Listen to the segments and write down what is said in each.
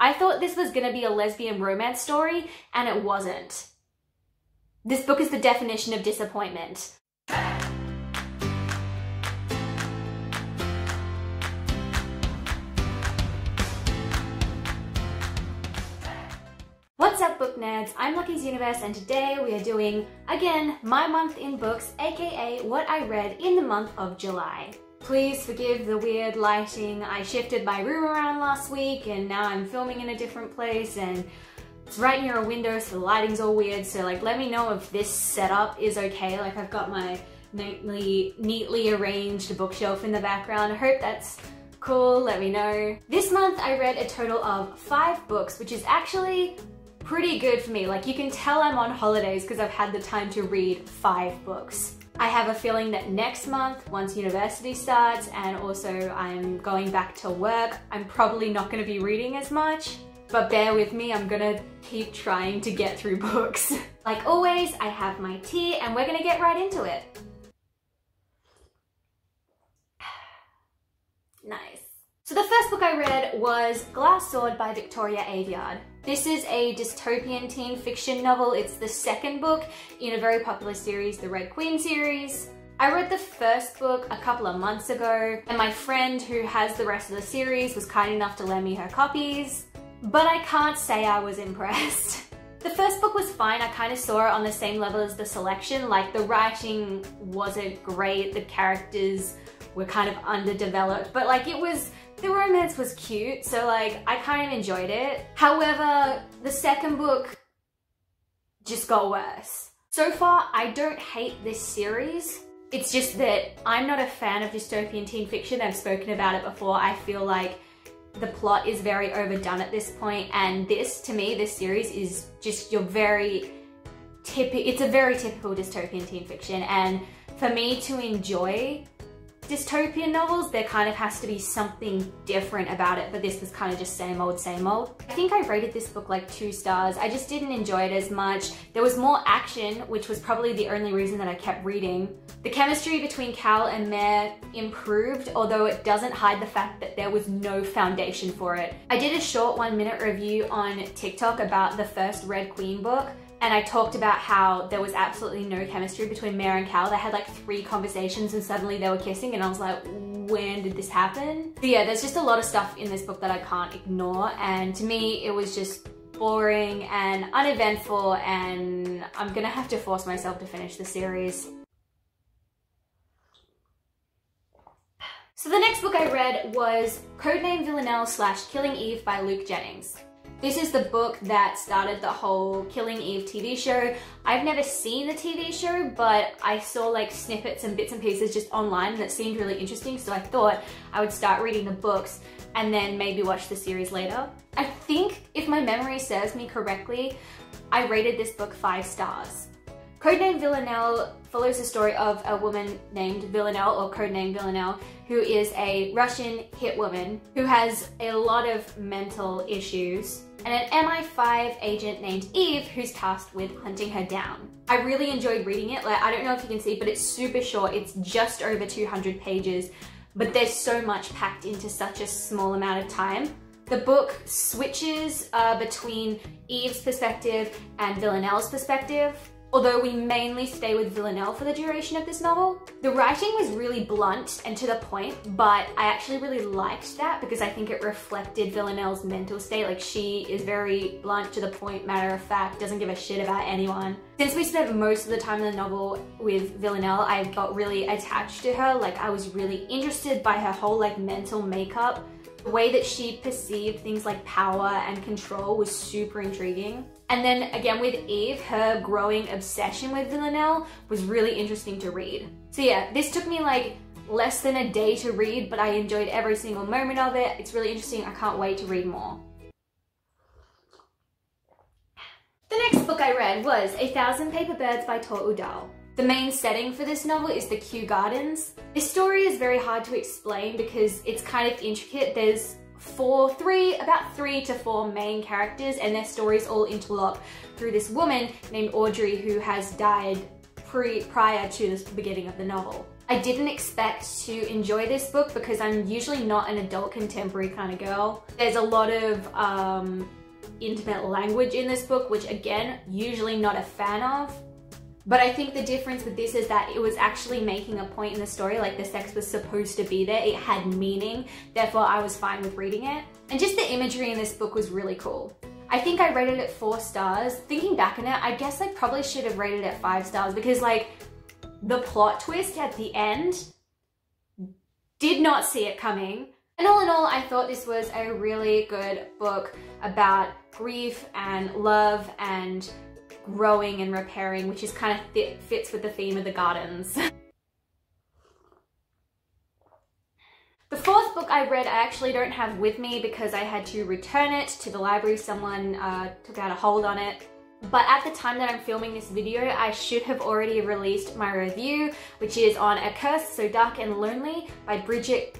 I thought this was gonna be a lesbian romance story, and it wasn't. This book is the definition of disappointment. What's up, book nerds? I'm Lucky's Universe, and today we are doing, again, my month in books, aka what I read in the month of July. Please forgive the weird lighting. I shifted my room around last week and now I'm filming in a different place and it's right near a window, so the lighting's all weird. So like, let me know if this setup is okay. Like, I've got my neatly arranged bookshelf in the background. I hope that's cool, let me know. This month I read a total of 5 books, which is actually pretty good for me. Like, you can tell I'm on holidays because I've had the time to read 5 books. I have a feeling that next month, once university starts and also I'm going back to work, I'm probably not going to be reading as much. But bear with me, I'm gonna keep trying to get through books. Like always, I have my tea and we're gonna get right into it. Nice. So the first book I read was Glass Sword by Victoria Aveyard. This is a dystopian teen fiction novel. It's the second book in a very popular series, the Red Queen series. I read the first book a couple of months ago, and my friend who has the rest of the series was kind enough to lend me her copies, but I can't say I was impressed. The first book was fine. I kind of saw it on the same level as The Selection. Like, the writing wasn't great, the characters were kind of underdeveloped, but like the romance was cute, so like I kind of enjoyed it. However, the second book just got worse. So far, I don't hate this series. It's just that I'm not a fan of dystopian teen fiction. I've spoken about it before. I feel like the plot is very overdone at this point, and this, to me, this series is just it's a very typical dystopian teen fiction, and for me to enjoy dystopian novels, there kind of has to be something different about it, but this was kind of just same old, same old. I think I rated this book like 2 stars. I just didn't enjoy it as much. There was more action, which was probably the only reason that I kept reading. The chemistry between Cal and Mare improved, although it doesn't hide the fact that there was no foundation for it. I did a short 1-minute review on TikTok about the first Red Queen book, and I talked about how there was absolutely no chemistry between Mare and Cal. They had like 3 conversations and suddenly they were kissing, and I was like, when did this happen? So yeah, there's just a lot of stuff in this book that I can't ignore, and to me it was just boring and uneventful, and I'm gonna have to force myself to finish the series. So the next book I read was Codename Villanelle / Killing Eve by Luke Jennings. This is the book that started the whole Killing Eve TV show. I've never seen the TV show, but I saw like snippets and bits and pieces just online that seemed really interesting, so I thought I would start reading the books and then maybe watch the series later. I think, if my memory serves me correctly, I rated this book 5 stars. Codename Villanelle follows the story of a woman named Villanelle, or Codename Villanelle, who is a Russian hit woman who has a lot of mental issues, and an MI5 agent named Eve who's tasked with hunting her down. I really enjoyed reading it. Like, I don't know if you can see, but it's super short. It's just over 200 pages, but there's so much packed into such a small amount of time. The book switches between Eve's perspective and Villanelle's perspective, although we mainly stay with Villanelle for the duration of this novel. The writing was really blunt and to the point, but I actually really liked that because I think it reflected Villanelle's mental state. Like, she is very blunt, to the point, matter of fact, doesn't give a shit about anyone. Since we spent most of the time in the novel with Villanelle, I got really attached to her. Like, I was really interested by her whole like mental makeup. The way that she perceived things like power and control was super intriguing. And then again with Eve, her growing obsession with Villanelle was really interesting to read. So yeah, this took me like less than a day to read, but I enjoyed every single moment of it. It's really interesting. I can't wait to read more. The next book I read was 1,000 Paper Birds by Tor Udall. The main setting for this novel is the Kew Gardens. This story is very hard to explain because it's kind of intricate. There's about 3 to 4 main characters, and their stories all interlock through this woman named Audrey who has died prior to the beginning of the novel. I didn't expect to enjoy this book because I'm usually not an adult contemporary kind of girl. There's a lot of intimate language in this book, which again, usually not a fan of. But I think the difference with this is that it was actually making a point in the story, like the sex was supposed to be there, it had meaning, therefore I was fine with reading it. And just the imagery in this book was really cool. I think I rated it 4 stars. Thinking back on it, I guess I probably should have rated it 5 stars because like the plot twist at the end, did not see it coming. And all in all, I thought this was a really good book about grief and love and growing and repairing, which is kind of fits with the theme of the gardens. The 4th book I read I actually don't have with me because I had to return it to the library. Someone took out a hold on it. But at the time that I'm filming this video, I should have already released my review, which is on A Curse So Dark and Lonely by Bridget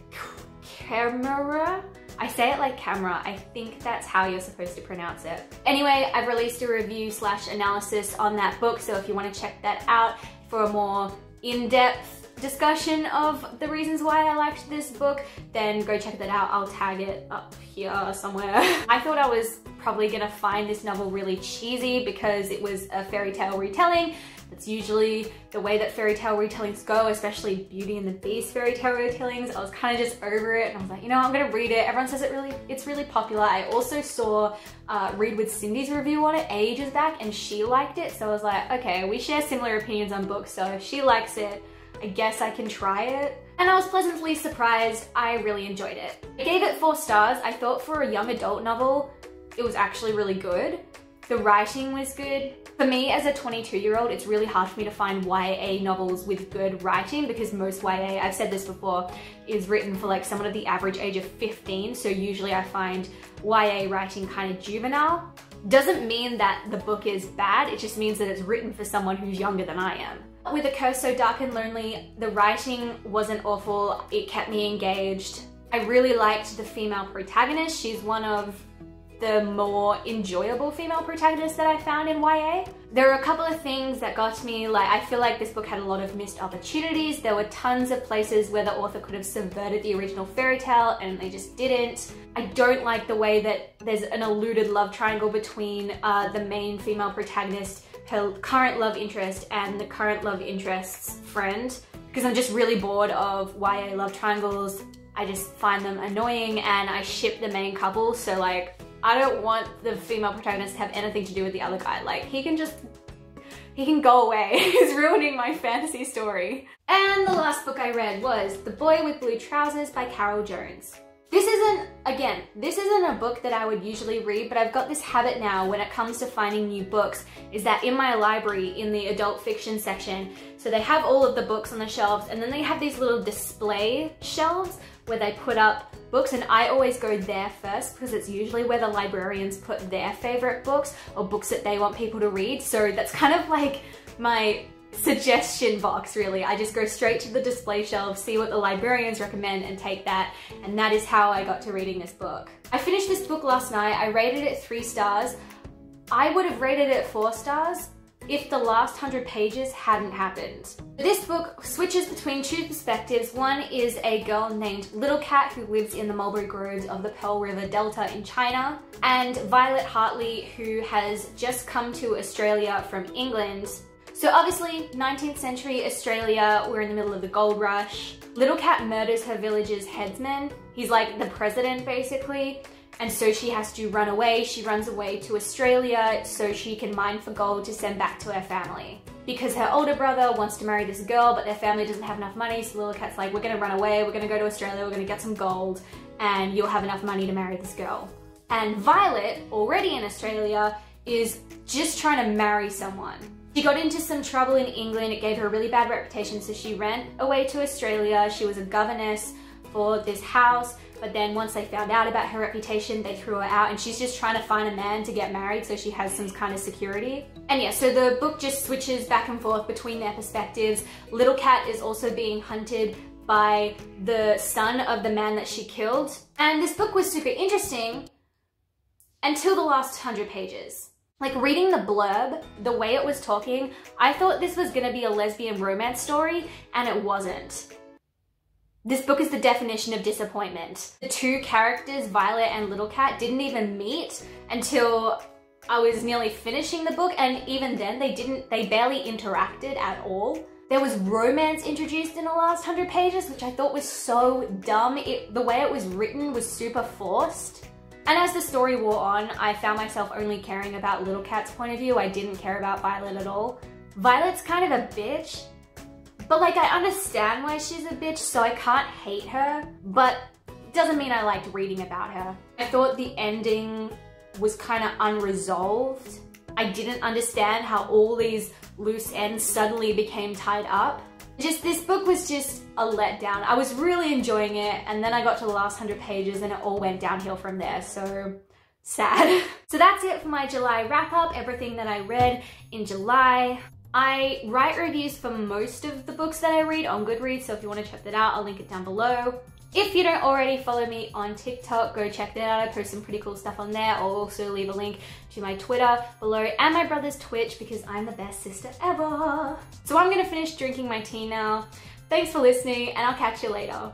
Camera. I say it like camera, I think that's how you're supposed to pronounce it. Anyway, I've released a review / analysis on that book, so if you want to check that out for a more in-depth discussion of the reasons why I liked this book, then go check that out. I'll tag it up here somewhere. I thought I was probably gonna find this novel really cheesy because it was a fairy tale retelling. That's usually the way that fairy tale retellings go, especially Beauty and the Beast fairy tale retellings. I was kind of just over it and I was like, you know, I'm gonna read it. Everyone says it's really popular. I also saw Read with Cindy's review on it ages back and she liked it. So I was like, okay, we share similar opinions on books, so if she likes it, I guess I can try it. And I was pleasantly surprised. I really enjoyed it. I gave it 4 stars. I thought for a young adult novel, it was actually really good. The writing was good. For me as a 22-year-old, it's really hard for me to find YA novels with good writing because most YA, I've said this before, is written for like someone of the average age of 15. So usually I find YA writing kind of juvenile. Doesn't mean that the book is bad, it just means that it's written for someone who's younger than I am. With A Curse So Dark and Lonely, the writing wasn't awful, it kept me engaged. I really liked the female protagonist. She's one of the more enjoyable female protagonists that I found in YA. There are a couple of things that got to me, like I feel like this book had a lot of missed opportunities. There were tons of places where the author could have subverted the original fairy tale and they just didn't. I don't like the way that there's an alluded love triangle between the main female protagonist, her current love interest, and the current love interest's friend, because I'm just really bored of YA love triangles. I just find them annoying and I ship the main couple, so like I don't want the female protagonist to have anything to do with the other guy. Like he can go away. He's ruining my fantasy story. And the last book I read was The Boy with Blue Trousers by Carol Jones. This isn't a book that I would usually read, but I've got this habit now when it comes to finding new books, is that in my library, in the adult fiction section, so they have all of the books on the shelves and then they have these little display shelves where they put up books, and I always go there first because it's usually where the librarians put their favorite books or books that they want people to read. So that's kind of like my suggestion box, really. I just go straight to the display shelf, see what the librarians recommend and take that, and that is how I got to reading this book. I finished this book last night. I rated it 3 stars. I would have rated it 4 stars if the last 100 pages hadn't happened. This book switches between 2 perspectives. One is a girl named Little Cat who lives in the mulberry groves of the Pearl River Delta in China, and Violet Hartley, who has just come to Australia from England. So obviously, 19th century Australia, we're in the middle of the gold rush. Little Cat murders her village's headsman. He's like the president, basically. And so she has to run away. She runs away to Australia so she can mine for gold to send back to her family. Because her older brother wants to marry this girl, but their family doesn't have enough money, so Little Cat's like, we're gonna run away, we're gonna go to Australia, we're gonna get some gold, and you'll have enough money to marry this girl. And Violet, already in Australia, is just trying to marry someone. She got into some trouble in England, it gave her a really bad reputation, so she ran away to Australia. She was a governess for this house, but then once they found out about her reputation, they threw her out, and she's just trying to find a man to get married so she has some kind of security. And yeah, so the book just switches back and forth between their perspectives. Little Cat is also being hunted by the son of the man that she killed. And this book was super interesting until the last 100 pages. Like reading the blurb, the way it was talking, I thought this was gonna be a lesbian romance story, and it wasn't. This book is the definition of disappointment. The two characters, Violet and Little Cat, didn't even meet until I was nearly finishing the book, and even then they barely interacted at all. There was romance introduced in the last 100 pages, which I thought was so dumb. The way it was written was super forced. And as the story wore on, I found myself only caring about Little Cat's point of view. I didn't care about Violet at all. Violet's kind of a bitch, but like I understand why she's a bitch, so I can't hate her, but it doesn't mean I liked reading about her. I thought the ending was kind of unresolved. I didn't understand how all these loose ends suddenly became tied up. This book was just a letdown. I was really enjoying it, and then I got to the last 100 pages and it all went downhill from there, so sad. So that's it for my July wrap up, everything that I read in July. I write reviews for most of the books that I read on Goodreads, so if you want to check that out, I'll link it down below. If you don't already follow me on TikTok, go check that out. I post some pretty cool stuff on there. I'll also leave a link to my Twitter below and my brother's Twitch because I'm the best sister ever. So I'm gonna finish drinking my tea now. Thanks for listening, and I'll catch you later.